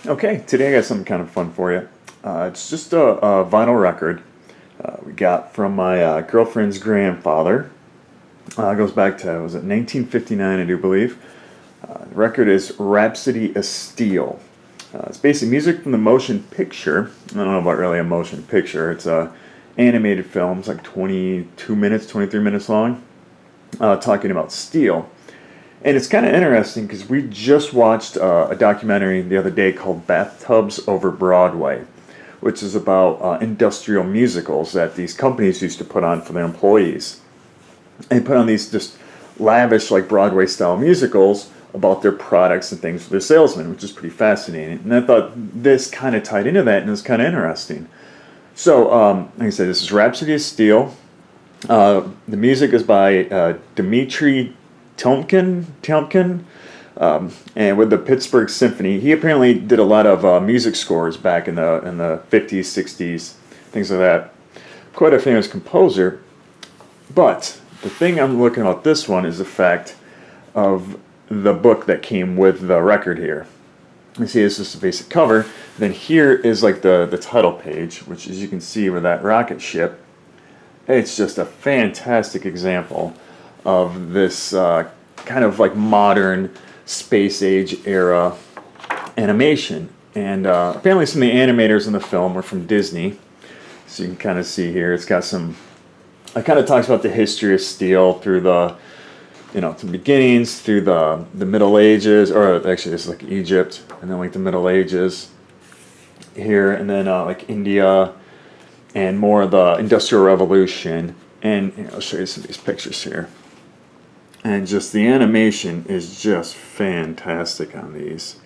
Okay, today I got something kind of fun for you. It's just a vinyl record we got from my girlfriend's grandfather. It goes back to, was it 1959, I do believe. The record is Rhapsody of Steel. It's basically music from the motion picture. I don't know about really a motion picture. It's a animated film. It's like 22 minutes, 23 minutes long, talking about steel. And it's kind of interesting because we just watched a documentary the other day called Bathtubs over Broadway, which is about industrial musicals that these companies used to put on for their employees. And put on these just lavish, like Broadway-style musicals about their products and things for their salesmen, which is pretty fascinating. And I thought this kind of tied into that, and it was kind of interesting. So, like I said, this is Rhapsody of Steel. The music is by Dimitri Tiomkin, and with the Pittsburgh Symphony. He apparently did a lot of music scores back in the 50s, 60s, things like that. Quite a famous composer. Then the thing I'm looking about this one is the fact of the book that came with the record here. You see, it's just a basic cover. Then here is like the title page, which, as you can see with that rocket ship, it's just a fantastic example of this kind of like modern space age era animation. And apparently some of the animators in the film were from Disney. So you can kind of see here, it's got some, it kind of talks about the history of steel through the, the beginnings, through the Middle Ages, or actually this is like Egypt, and then like the Middle Ages here, and then like India, and more of the Industrial Revolution. And I'll show you some of these pictures here. And just the animation is just fantastic on these.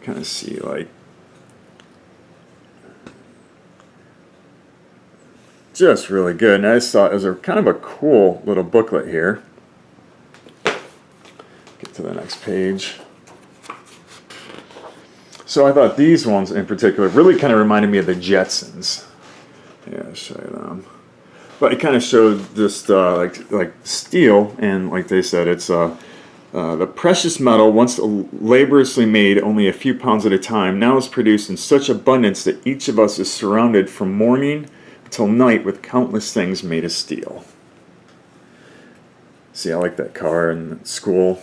Kind of see like just really good. And I just thought it was a kind of a cool little booklet here. Get to the next page. So I thought these ones in particular really kind of reminded me of the Jetsons. Yeah, I'll show you them. But it kind of showed just like steel, and like they said, it's the precious metal, once laboriously made only a few pounds at a time, now is produced in such abundance that each of us is surrounded from morning till night with countless things made of steel. See, I like that car in school.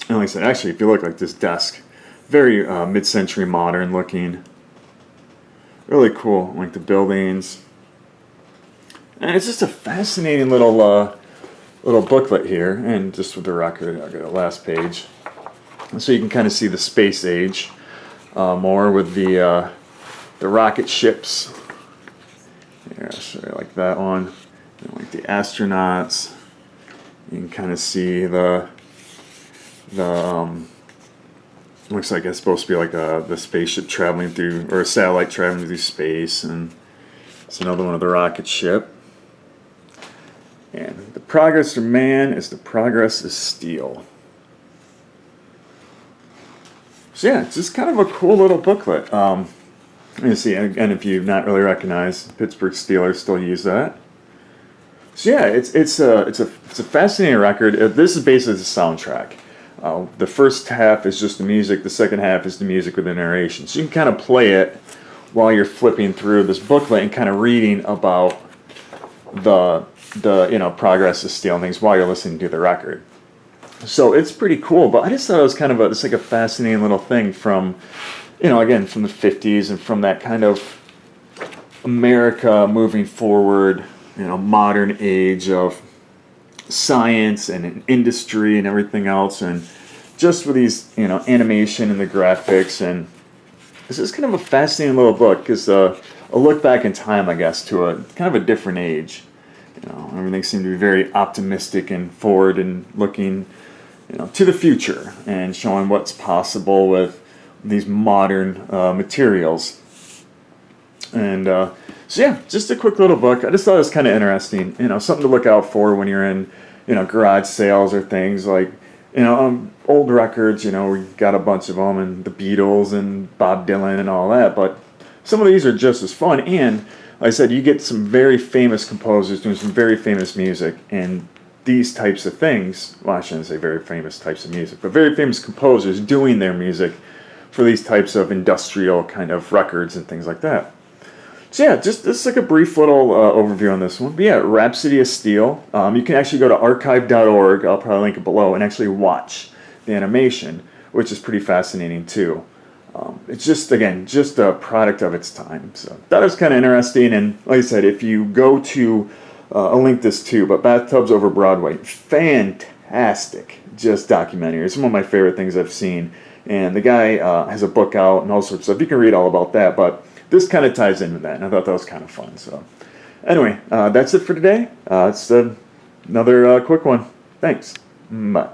And like I said, actually, if you look like this desk, very mid-century modern looking. Really cool, like the buildings. And it's just a fascinating little booklet here, and just with the record, I'll go to the last page. So you can kind of see the space age more with the rocket ships. Here, I'll show you like that one. And like the astronauts. You can kind of see the looks like it's supposed to be like the spaceship traveling through, or a satellite traveling through space, and it's another one of the rocket ship. And the progress of man is the progress of steel. So yeah, it's just kind of a cool little booklet. You see, again, if you've not really recognized, Pittsburgh Steelers still use that. So yeah, it's a fascinating record. This is basically the soundtrack. The first half is just the music. The second half is the music with the narration. So you can kind of play it while you're flipping through this booklet and kind of reading about the progress of steel and things while you're listening to the record. So it's pretty cool, but I just thought it was kind of it's like a fascinating little thing from, again, from the 50s, and from that kind of America moving forward, modern age of science and industry and everything else, and just with these, animation and the graphics. And this is kind of a fascinating little book, because a look back in time, I guess, to a kind of a different age. Everything seemed to be very optimistic and forward and looking, to the future, and showing what's possible with these modern materials. And so yeah, just a quick little book. I just thought it was kind of interesting, something to look out for when you're in, garage sales or things like, old records. We got a bunch of them, and the Beatles and Bob Dylan and all that. But some of these are just as fun, and like I said, you get some very famous composers doing some very famous music, and these types of things, well, I shouldn't say very famous types of music, but very famous composers doing their music for these types of industrial kind of records and things like that. So yeah, just this is like a brief little overview on this one. But yeah, Rhapsody of Steel. You can actually go to archive.org. I'll probably link it below and actually watch the animation, which is pretty fascinating too. It's just, again, just a product of its time. So that was kind of interesting. And like I said, if you go to, I'll link this too, but Bathtubs over Broadway, fantastic, just documentary. It's one of my favorite things I've seen. And the guy has a book out and all sorts of stuff. You can read all about that, but this kind of ties into that, and I thought that was kind of fun. So anyway, that's it for today. It's another quick one. Thanks. Bye.